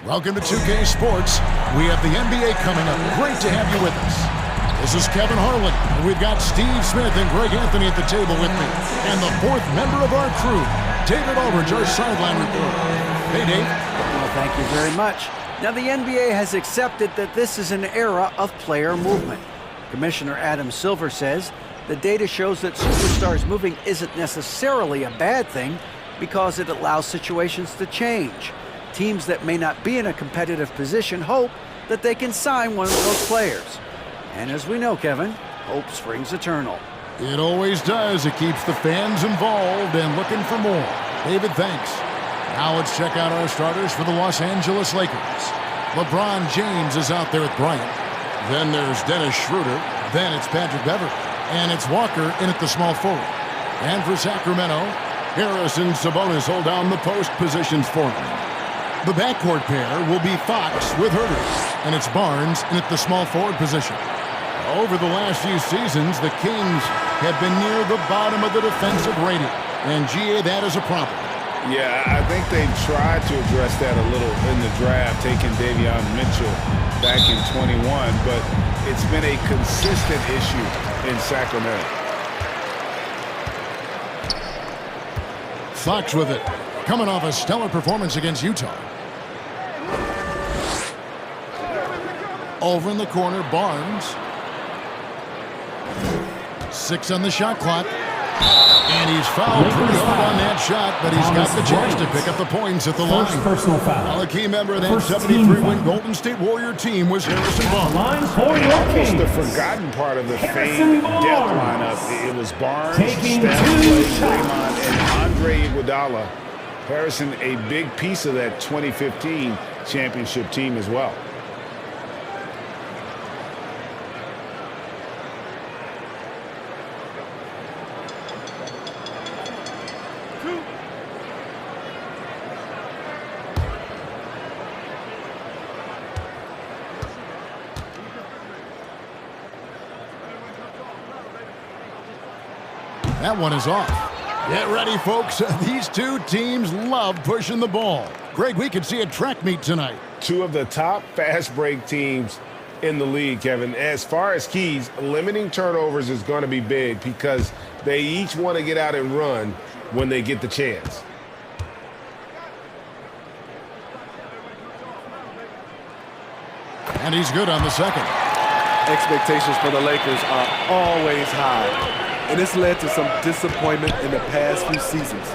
Welcome to 2K Sports. We have the NBA coming up. Great to have you with us. This is Kevin Harlan, and we've got Steve Smith and Greg Anthony at the table with me. And the fourth member of our crew, David Aldridge, our sideline reporter. Hey, Dave. Well, thank you very much. Now, the NBA has accepted that this is an era of player movement. Commissioner Adam Silver says the data shows that superstars moving isn't necessarily a bad thing because it allows situations to change. Teams that may not be in a competitive position hope that they can sign one of those players. And as we know, Kevin, hope springs eternal. It always does. It keeps the fans involved and looking for more. David, thanks. Now let's check out our starters for the Los Angeles Lakers. LeBron James is out there with Bryant. Then there's Dennis Schroeder. Then it's Patrick Beverley. And it's Walker in at the small forward. And for Sacramento, Harris and Sabonis hold down the post positions for him. The backcourt pair will be Fox with Herter. And it's Barnes in at the small forward position. Over the last few seasons, the Kings have been near the bottom of the defensive rating. And GA, that is a problem. Yeah, I think they tried to address that a little in the draft, taking Davion Mitchell back in 21, but it's been a consistent issue in Sacramento. Fox with it, coming off a stellar performance against Utah. Over in the corner, Barnes. 6 on the shot clock. And he's fouled pretty hard on that shot, but he's got the chance to pick up the points at the line. Personal foul. Well, a key member of that 73-win Golden State Warrior team was Harrison Barnes. Almost the forgotten part of the famed depth lineup. It was Barnes, Steph Curry, Draymond, and Andre Iguodala. Harrison, a big piece of that 2015 championship team as well. That one is off. Get ready, folks. These two teams love pushing the ball. Greg, we could see a track meet tonight. Two of the top fast break teams in the league, Kevin. As far as keys, limiting turnovers is going to be big because they each want to get out and run when they get the chance. And he's good on the second. Expectations for the Lakers are always high, and it's led to some disappointment in the past few seasons.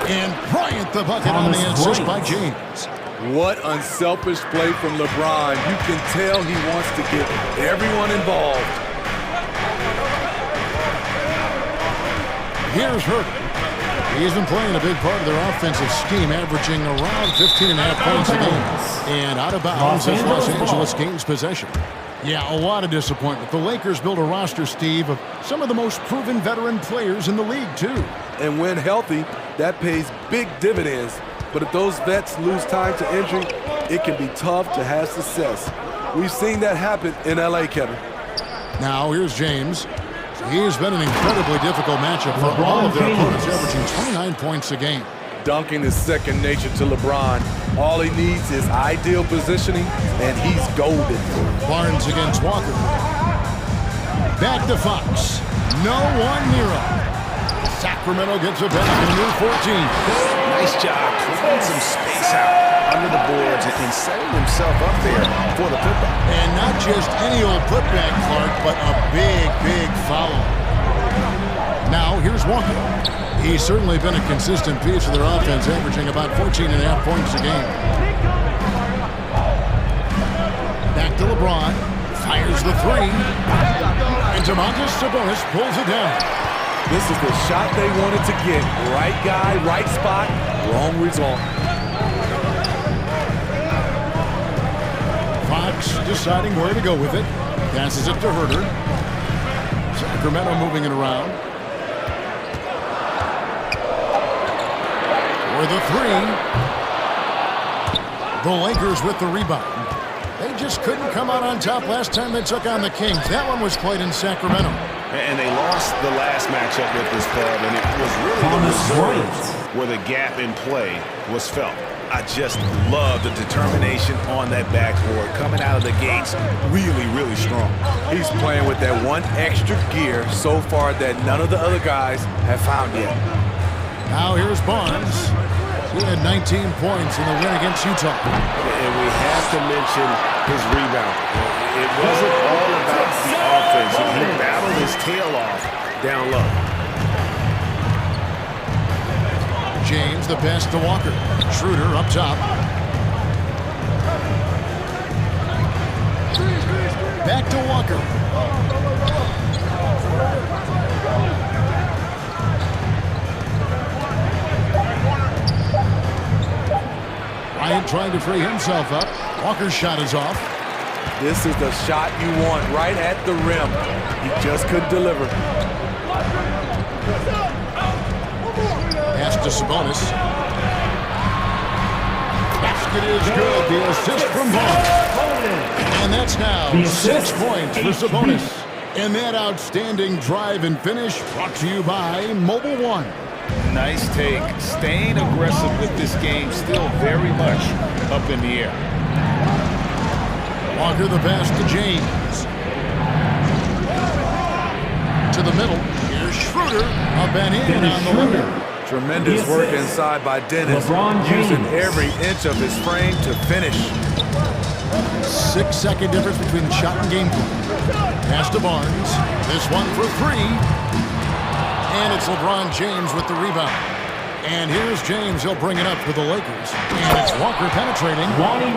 And Bryant the bucket on the assist by James. What unselfish play from LeBron. You can tell he wants to get everyone involved. Here's Herter. He's been playing a big part of their offensive scheme, averaging around 15.5 points a game. And out of bounds as Los Angeles gains possession. Yeah, a lot of disappointment. The Lakers built a roster, Steve, of some of the most proven veteran players in the league, too. And when healthy, that pays big dividends. But if those vets lose time to injury, it can be tough to have success. We've seen that happen in LA, Kevin. Now, here's James. He's been an incredibly difficult matchup for all of their opponents, averaging 29 points a game. Dunking is second nature to LeBron. All he needs is ideal positioning, and he's golden. Barnes against Walker. Back to Fox. No one near him. Sacramento gets it back in a new 14. Nice job clearing some space out under the boards and setting himself up there for the putback. And not just any old putback, Clark, but a big, big follow. Now, here's Walker. He's certainly been a consistent piece of their offense, averaging about 14.5 points a game. Back to LeBron. Fires the three. And Domantas Sabonis pulls it down. This is the shot they wanted to get. Right guy, right spot, wrong result. Fox deciding where to go with it. Passes it to Herter. Sacramento moving it around. For the three. The Lakers with the rebound. They just couldn't come out on top last time they took on the Kings. That one was played in Sacramento. And they lost the last matchup with this club, and it was really the reserves where the gap in play was felt. I just love the determination on that backboard. Coming out of the gates really, really strong. He's playing with that one extra gear so far that none of the other guys have found yet. Now here's Barnes. He had 19 points in the win against Utah. And we have to mention his rebound. It wasn't all about the offense. He battled his tail off down low. James, the pass to Walker. Schroeder up top. Back to Walker. Bryant trying to free himself up. Walker's shot is off. This is the shot you want right at the rim. He just couldn't deliver. Pass to Sabonis. Basket is good. The assist from Barnes. And that's now 6 points for Sabonis. And that outstanding drive and finish brought to you by Mobile One. Nice take. Staying aggressive with this game, still very much up in the air. Walker the pass to James. To the middle. Here's Schroeder. Up and in on the layup. Tremendous work inside by Dennis, using every inch of his frame to finish. 6-second difference between the shot and game plan. Pass to Barnes. This one for 3. And it's LeBron James with the rebound. And here's James. He'll bring it up for the Lakers. And it's Walker penetrating.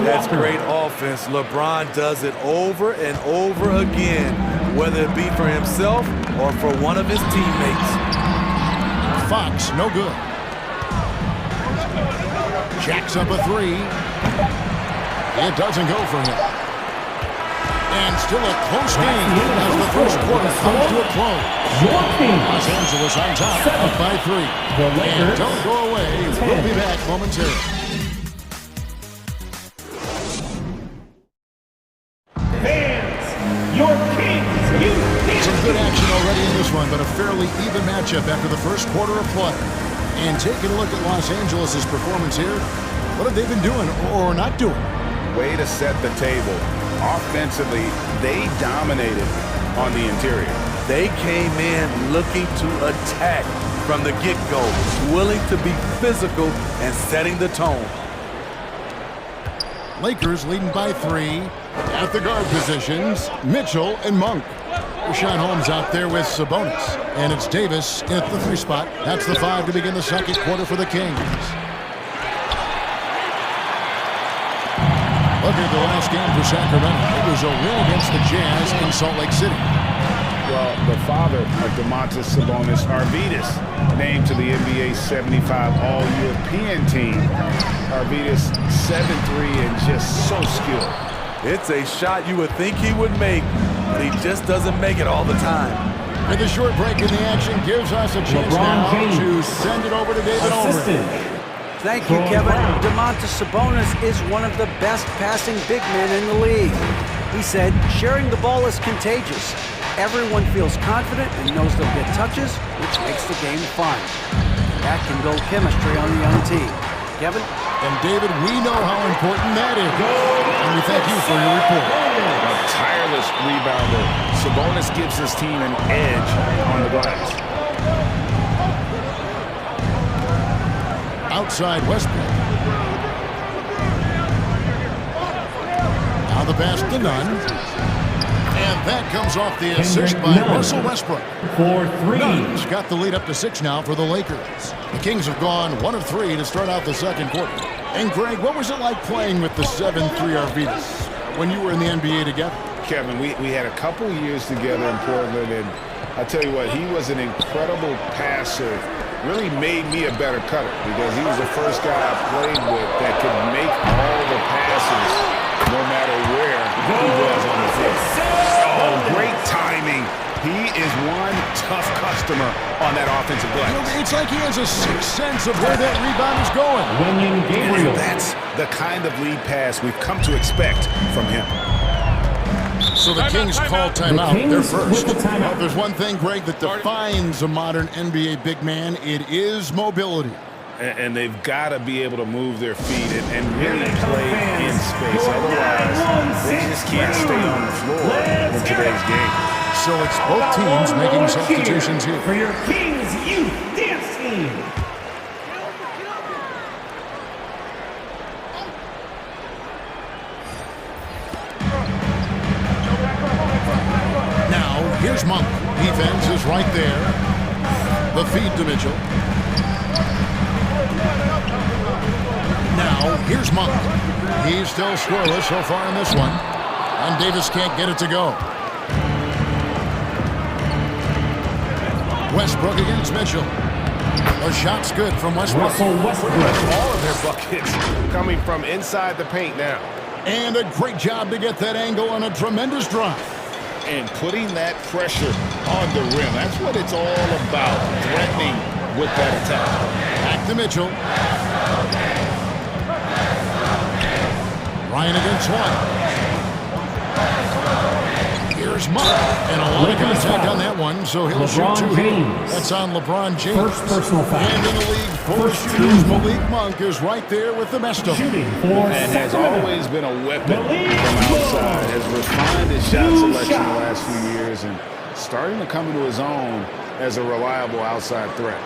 That's great offense. LeBron does it over and over again, whether it be for himself or for one of his teammates. Fox, no good. Jacks up a 3. It doesn't go for him. And still a close game as the first quarter comes to a close. Los Angeles on top, up by 3. And don't go away. We'll be back momentarily. Fans, your kings, Some good action already in this one, but a fairly even matchup after the first quarter of play. And taking a look at Los Angeles' performance here, what have they been doing or not doing? Way to set the table. Offensively, they dominated on the interior. They came in looking to attack from the get-go, willing to be physical and setting the tone. Lakers leading by 3. At the guard positions, Mitchell and Monk. Rashawn Holmes out there with Sabonis. And it's Davis at the 3 spot. That's the 5 to begin the second quarter for the Kings. Look at the last game for Sacramento. It was a win against the Jazz in Salt Lake City. Well, the father of Domantas Sabonis, Arvydas, named to the NBA 75 All-European team. Arvydas 7'3" and just so skilled. It's a shot you would think he would make, but he just doesn't make it all the time. And the short break in the action gives us a chance now to send it over to David Aldridge. Thank you, Kevin. Domantas Sabonis is one of the best passing big men in the league. He said, sharing the ball is contagious. Everyone feels confident and knows they'll get touches, which makes the game fun. That can build chemistry on the young team. Kevin? And David, we know how important that is. And we thank you for your report. A tireless rebounder. Sabonis gives his team an edge on the glass. Outside Westbrook. Now the pass to Nunn. And that comes off the assist by Russell Westbrook. For 3. Nunn's got the lead up to 6 now for the Lakers. The Kings have gone 1 of 3 to start out the second quarter. And Greg, what was it like playing with the 7'3" Arvydas when you were in the NBA together? Kevin, we had a couple years together in Portland, and I tell you what, he was an incredible passer. Really made me a better cutter because he was the first guy I played with that could make all the passes no matter where he was on the field. Oh, great timing. He is one tough customer on that offensive glass. It's like he has a sixth sense of where that rebound is going. And that's the kind of lead pass we've come to expect from him. So the Kings call timeout. They're first. Timeout. If there's one thing, Greg, that defines a modern NBA big man, it is mobility. And they've got to be able to move their feet and really play in space. Otherwise, they just can't stay on the floor in today's game. So it's both teams making substitutions here. For your Kings Youth Dance Team. Now, here's Monk. Defense is right there. The feed to Mitchell. Now, here's Monk. He's still scoreless so far in this one. And Davis can't get it to go. Westbrook against Mitchell. The shot's good from Westbrook. Russell Westbrook. All of their buckets coming from inside the paint now. And a great job to get that angle on a tremendous drive. And putting that pressure on the rim. That's what it's all about, threatening with that attack. Back to Mitchell. Ryan against one. Here's Monk. And a lot of contact on that one, so he'll shoot two here. That's on LeBron James. First personal foul. And in the league, first shooters, Malik Monk is right there with the best of them. Shooting for And has Sacramento. always been a weapon from outside. Has refined his shot selection the last few years and starting to come into his own as a reliable outside threat.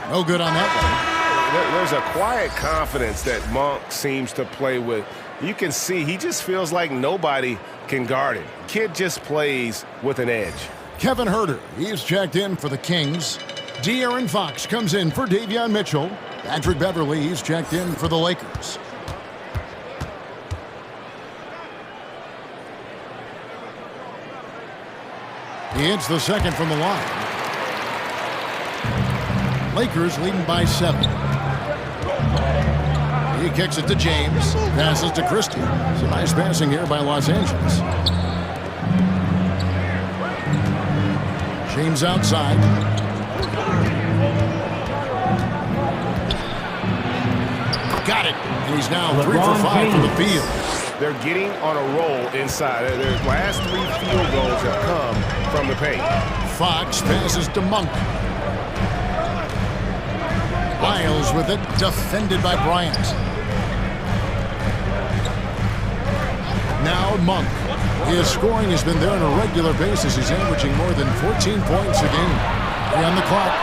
No good on that one. There's a quiet confidence that Monk seems to play with. You can see he just feels like nobody can guard him. Kid just plays with an edge. Kevin Huerter, he's checked in for the Kings. De'Aaron Fox comes in for Davion Mitchell. Patrick Beverly, he's checked in for the Lakers. He hits the second from the line. Lakers leading by 7. He kicks it to James. Passes to Christie. Some nice passing here by Los Angeles. James outside. Got it. And he's now 3 for 5 from the field. They're getting on a roll inside. Their last 3 field goals have come from the paint. Fox passes to Monk. Lyles with it, defended by Bryant. Now Monk. His scoring has been there on a regular basis. He's averaging more than 14 points a game. 3 on the clock.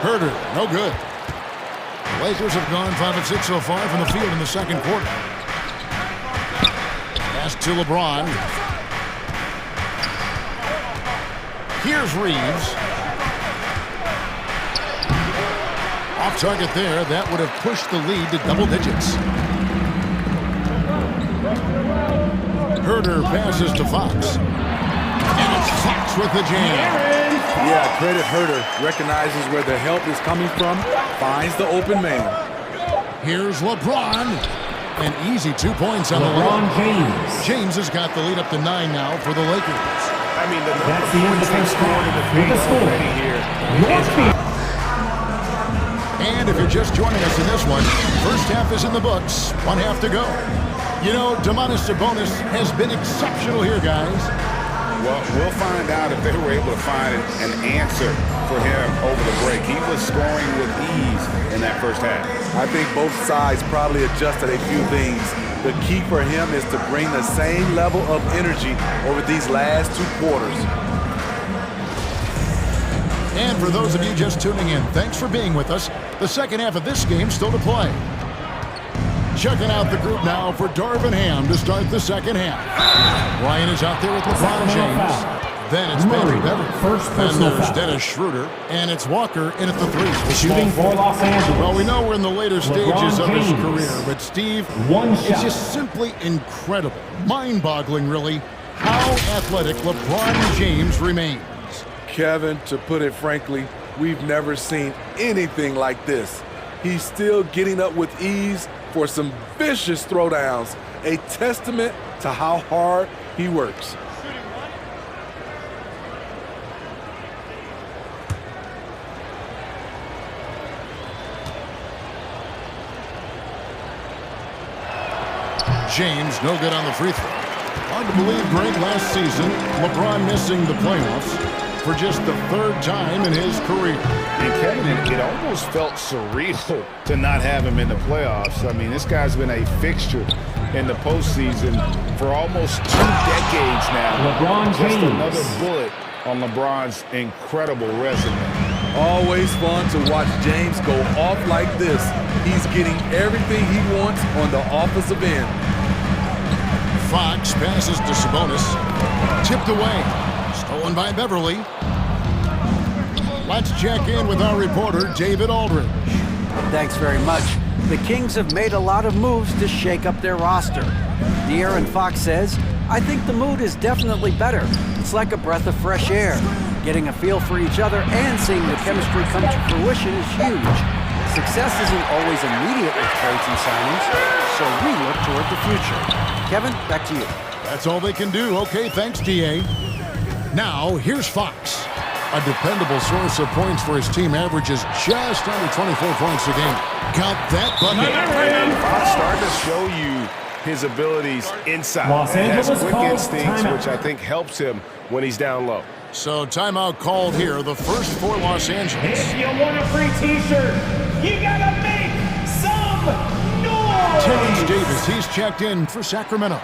Huerter, no good. The Lakers have gone 5 of 6 so far from the field in the second quarter. Pass to LeBron. Here's Reeves. Off target there. That would have pushed the lead to double digits. Huerter passes to Fox. And it's Fox with the jam. Yeah, credit Huerter. Recognizes where the help is coming from. Finds the open man. Here's LeBron. An easy 2 points on the LeBron lead. James. James has got the lead up to 9 now for the Lakers. I mean, the number That's of the end of points the they first scored in the half. paint With the score. already here. Northfield. And if you're just joining us in this one, first half is in the books. 1 half to go. You know, Domantas Sabonis has been exceptional here, guys. Well, we'll find out if they were able to find an answer for him over the break. He was scoring with ease in that first half. I think both sides probably adjusted a few things. The key for him is to bring the same level of energy over these last 2 quarters. And for those of you just tuning in, thanks for being with us. The second half of this game still to play. Checking out the group now for Darvin Ham to start the second half. Ryan is out there with LeBron James. Then it's Patrick Beverly. First Then personal there's foul. Dennis Schroeder. And it's Walker in at the 3. The Shooting small for forward. Los Angeles. Well, we know we're in the later stages of his James. career, but Steve, One it's shot. just simply incredible, mind-boggling really, how athletic LeBron James remains. Kevin, to put it frankly, we've never seen anything like this. He's still getting up with ease for some vicious throwdowns, a testament to how hard he works. James no good on the free throw. Hard to believe, Greg, last season, LeBron missing the playoffs for just the third time in his career. And Kevin, it almost felt surreal to not have him in the playoffs. I mean, this guy's been a fixture in the postseason for almost 2 decades now. LeBron Just James. another bullet on LeBron's incredible resume. Always fun to watch James go off like this. He's getting everything he wants on the offensive end. Fox passes to Sabonis. Tipped away. Stolen by Beverly. Let's check in with our reporter, David Aldridge. Thanks very much. The Kings have made a lot of moves to shake up their roster. De'Aaron Fox says, "I think the mood is definitely better. It's like a breath of fresh air. Getting a feel for each other and seeing the chemistry come to fruition is huge. Success isn't always immediate with trades and signings, so we look toward the future." Kevin, back to you. That's all they can do. Okay, thanks, DA. Now, here's Fox. A dependable source of points for his team, averages just under 24 points a game. Count that bucket. Fox starting to show you his abilities inside. Los And has Angeles quick calls instincts, timeout. which I think helps him when he's down low. So timeout called here, the first for Los Angeles. If you want a free t-shirt, you gotta make some noise! Terrence Davis, he's checked in for Sacramento.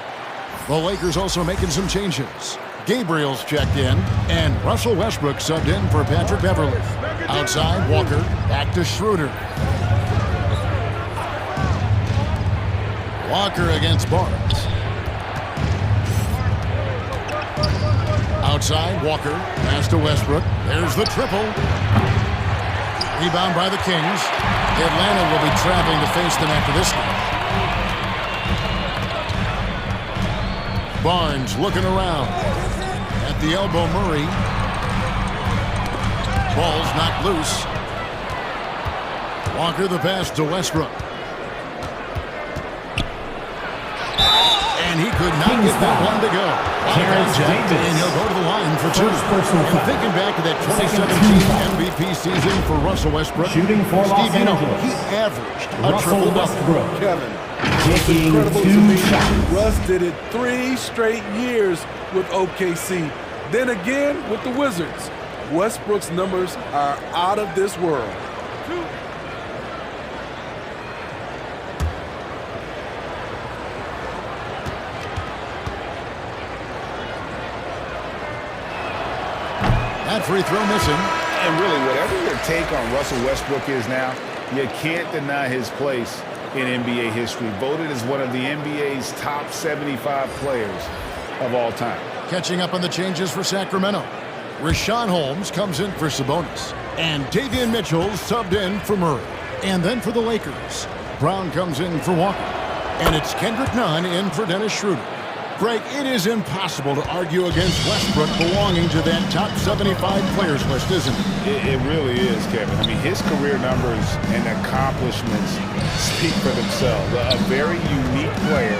The Lakers also making some changes. Gabriel's checked in, and Russell Westbrook subbed in for Patrick Beverly. Outside, Walker, back to Schroeder. Walker against Barnes. Outside, Walker, pass to Westbrook. There's the triple. Rebound by the Kings. Atlanta will be traveling to face them after this game. Barnes looking around. At the elbow, Murray. Ball's knocked loose. Walker the pass to Westbrook. And he could not get that one to go. Terrence Davis. And he'll go to the line for 2. First personal And foul. thinking back to that Second 2017 team foul. MVP season for Russell Westbrook, Shooting for Los Steve, you know, Angeles. he averaged a Russell triple-double. Westbrook. Kevin, Taking incredible to 2 me. shots. Russ did it 3 straight years with OKC. Then again with the Wizards. Westbrook's numbers are out of this world. That free throw missing. And really, whatever your take on Russell Westbrook is now, you can't deny his place in NBA history. Voted as one of the NBA's top 75 players of all time. Catching up on the changes for Sacramento. Rashawn Holmes comes in for Sabonis. And Davion Mitchell subbed in for Murray. And then for the Lakers, Brown comes in for Walker. And it's Kendrick Nunn in for Dennis Schroeder. Greg, it is impossible to argue against Westbrook belonging to that top 75 players list, isn't it? It really is, Kevin. I mean, his career numbers and accomplishments speak for themselves. A very unique player,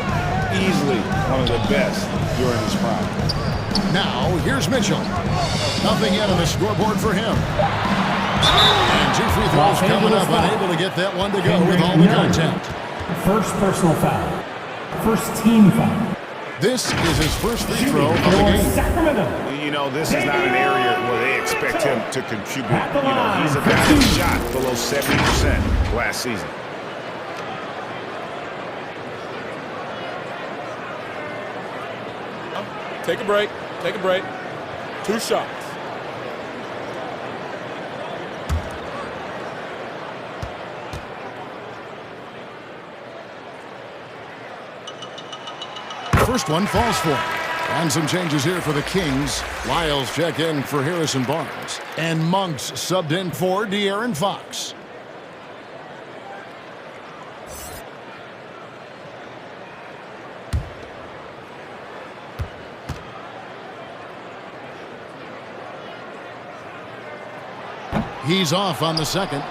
easily one of the best during his prime. Now, here's Mitchell. Nothing yet on the scoreboard for him. And 2 free throws Los coming up, Angeles unable to get that one to go Kendrick with all the Nunn. contact. First personal foul. First team foul. This is his first free throw of the For game. Sacramento. You know, this is not an area where they expect him to contribute. At the You know, line he's a for guy 2. that shot below 70% last season. Take a break. Take a break. 2 shots. First one falls for him. And some changes here for the Kings. Lyles checked in for Harrison Barnes. And Monks subbed in for De'Aaron Fox. He's off on the second.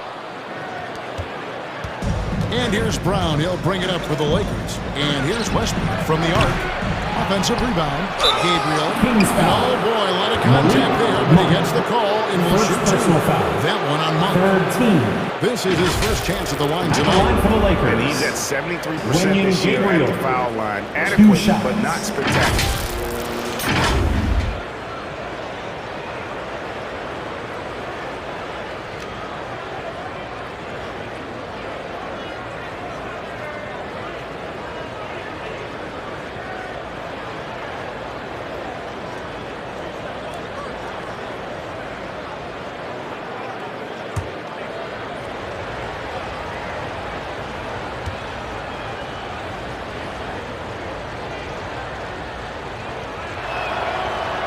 And here's Brown. He'll bring it up for the Lakers. And here's Westbrook from the arc. Offensive rebound. Gabriel. Kings foul. Oh, boy, a lot of contact there, but he gets the call and will First shoot two. personal foul. That one on Monk. Third team. This is his first chance at the line At the tonight. line for the Lakers. And he's at 73% Wenyen this year at Gabriel. the foul line. 2 Adequate, shots. but not spectacular.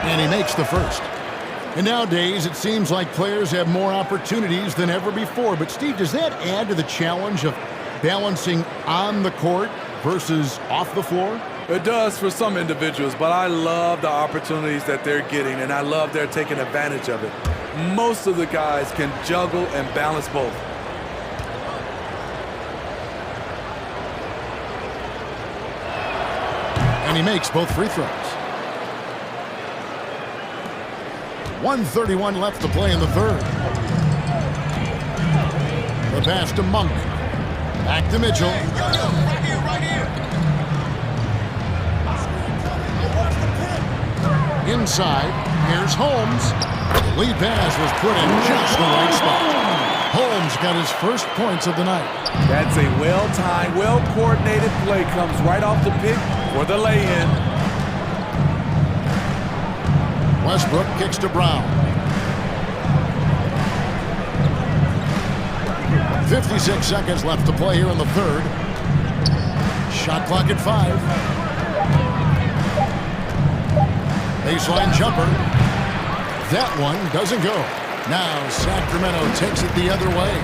And he makes the first. And nowadays, it seems like players have more opportunities than ever before. But, Steve, does that add to the challenge of balancing on the court versus off the floor? It does for some individuals, but I love the opportunities that they're getting, and I love they're taking advantage of it. Most of the guys can juggle and balance both. And he makes both free throws. 1:31 left to play in the third. The pass to Monk. Back to Mitchell. Inside, here's Holmes. The lead pass was put in just the right spot. Holmes got his first points of the night. That's a well-timed, well-coordinated play. Comes right off the pick for the lay-in. Westbrook kicks to Brown. 56 seconds left to play here in the third. Shot clock at 5. Baseline jumper. That one doesn't go. Now Sacramento takes it the other way.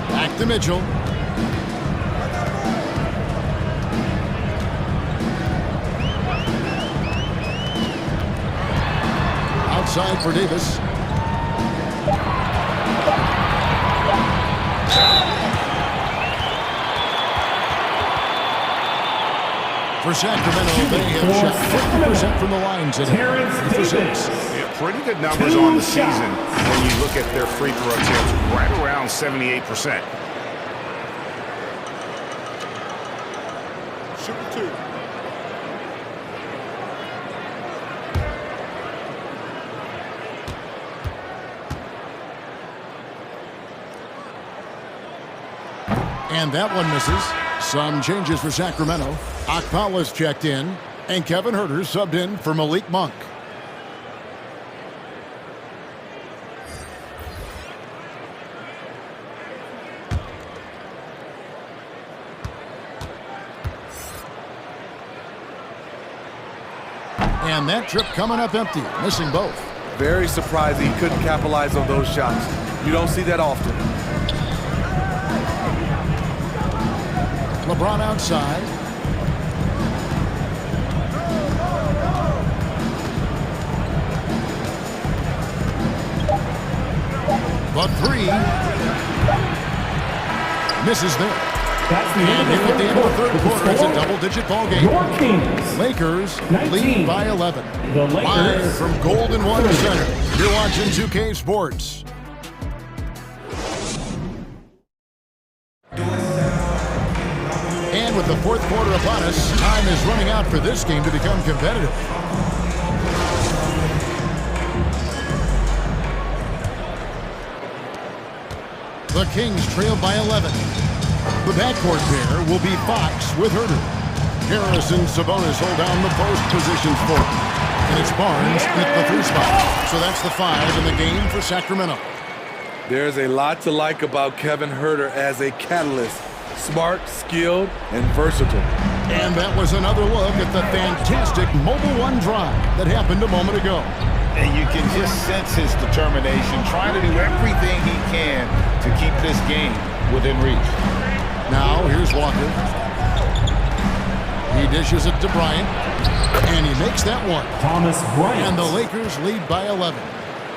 Back to Mitchell. Outside for Davis. For Sacramento, they have shot 50% from the line today. Terrence 3 for 6. Yeah, pretty good numbers on the season when you look at their free throw attempts, right around 78%. Super 2. And that one misses. Some changes for Sacramento. Akpala's checked in, and Kevin Huerter subbed in for Malik Monk. And that trip coming up empty, missing both. Very surprising he couldn't capitalize on those shots. You don't see that often. LeBron outside. But 3. Misses there. That's the And end here of at the end of the third with the quarter, it's a score, double-digit ball game. Your Kings. Lakers 19. lead by 11. The Lakers. Live from Golden Water Center. You're watching 2K Sports. And with the fourth quarter upon us, time is running out for this game to become competitive. The Kings trail by 11. The backcourt pair will be Fox with Huerter. Harris and Sabonis hold down the post positions for him. And it's Barnes at the 3 spot. So that's the 5 in the game for Sacramento. There's a lot to like about Kevin Huerter as a catalyst. Smart, skilled, and versatile. And that was another look at the fantastic Mobile One drive that happened a moment ago. And you can just sense his determination, trying to do everything he can to keep this game within reach. Now, here's Walker. He dishes it to Bryant, and he makes that one. Thomas Bryant. And the Lakers lead by 11.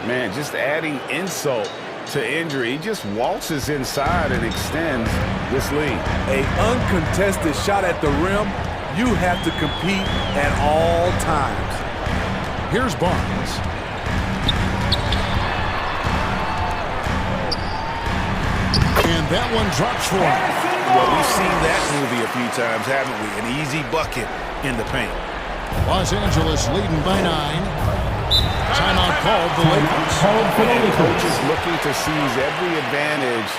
Man, just adding insult to injury. He just waltzes inside and extends this lead. An uncontested shot at the rim, you have to compete at all times. Here's Barnes. And that one drops for him. Well, we've seen that movie a few times, haven't we? An easy bucket in the paint. Los Angeles leading by 9. Timeout called the Lakers. Coach is looking to seize every advantage,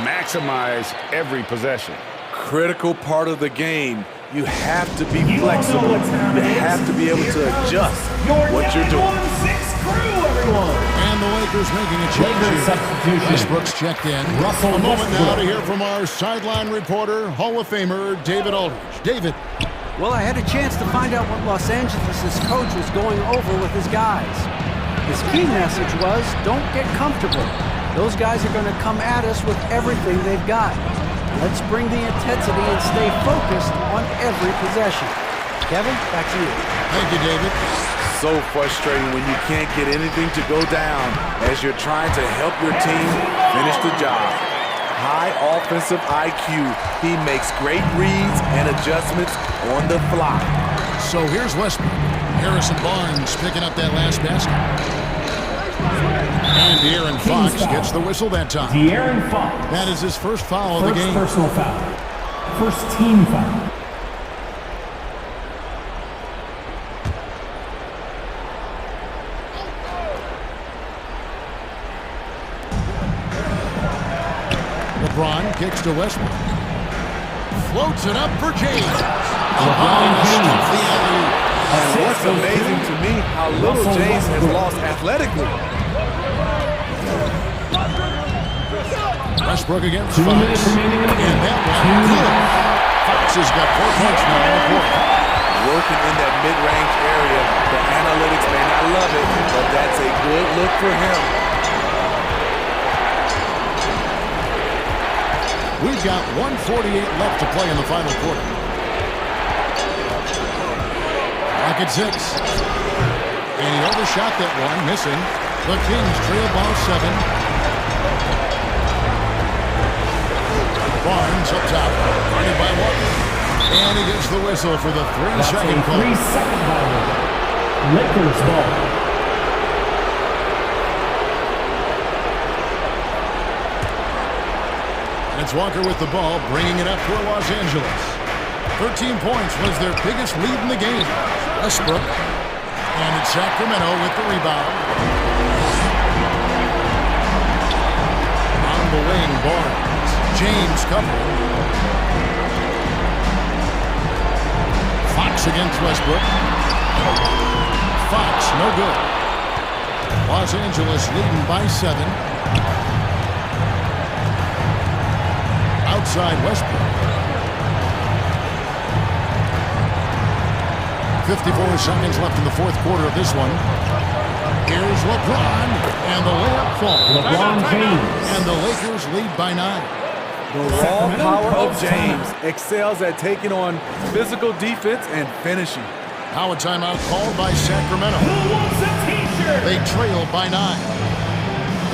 maximize every possession. Critical part of the game. You have to be flexible. You have to be able to adjust what you're doing. And the Lakers making a change here. Westbrook's checked in. A moment now to hear from our sideline reporter, Hall of Famer David Aldridge. David. Well, I had a chance to find out what Los Angeles' coach was going over with his guys. His key message was, don't get comfortable. Those guys are going to come at us with everything they've got. Let's bring the intensity and stay focused on every possession. Kevin, back to you. Thank you, David. So frustrating when you can't get anything to go down as you're trying to help your team finish the job. High offensive IQ. He makes great reads and adjustments on the fly. So here's Westbrook. Harrison Barnes picking up that last basket. And De'Aaron Fox gets the whistle that time. De'Aaron Fox. That is his first foul of the game. First personal foul. First team foul. LeBron kicks to Westbrook. Floats it up for James. LeBron James. The alley-oop. And what's amazing to me, how little James has lost athletically. Westbrook against 2 Fox. minutes remaining in the game. And that one good. Fox has got 4 points now in the quarter. Working in that mid-range area. The analytics may not love it, but that's a good look for him. We've got 1:48 left to play in the final quarter. Back at 6. And he overshot that one, missing. The Kings trail by 7. Barnes up top, guarded by Walker. And he gets the whistle for the 3-second call. 3-second violation. Lakers ball. And it's Walker with the ball, bringing it up for Los Angeles. 13 points was their biggest lead in the game. Westbrook. And it's Sacramento with the rebound. On the wing, Barnes. James covering. Fox against Westbrook. Fox, no good. Los Angeles leading by 7. Outside Westbrook. 54 seconds left in the fourth quarter of this one. Here's LeBron, and the layup falls. LeBron James. And the Lakers lead by 9. The raw power of James excels at taking on physical defense and finishing. Now a timeout called by Sacramento. Who wants a t-shirt? They trail by 9.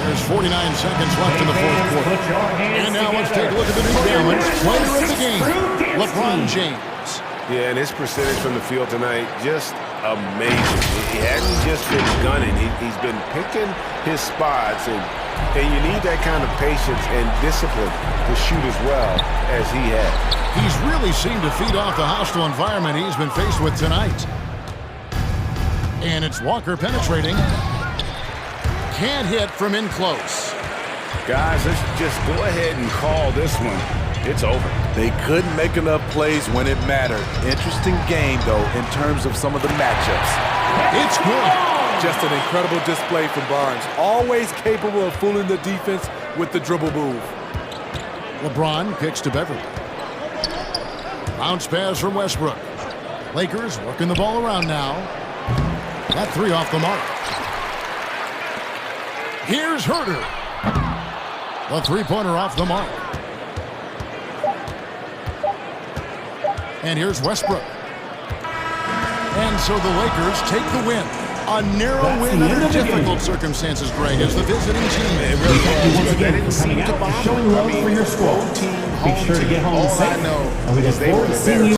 There's 49 seconds left in the fourth quarter. And now let's take a look at the New Balance player of the game, LeBron James. Yeah, and his percentage from the field tonight, just amazing. He hasn't just been gunning. He's been picking his spots, and you need that kind of patience and discipline to shoot as well as he has. He's really seemed to feed off the hostile environment he's been faced with tonight. And it's Walker penetrating. Can't hit from in close. Guys, let's just go ahead and call this one. It's over. They couldn't make enough plays when it mattered. Interesting game, though, in terms of some of the matchups. It's good. Just an incredible display from Barnes. Always capable of fooling the defense with the dribble move. LeBron kicks to Beverly. Bounce pass from Westbrook. Lakers working the ball around now. That 3 off the mark. Here's Herter. The 3-pointer off the mark. And here's Westbrook. And so the Lakers take the win A narrow That's win the end under of the game. difficult circumstances, Greg, as the visiting team. It We really thank you was, once but that again didn't for seem coming to out bother and showing them. love for your squad. Home team, Be sure to get home all safe, I know and we look is they forward were to the seeing better you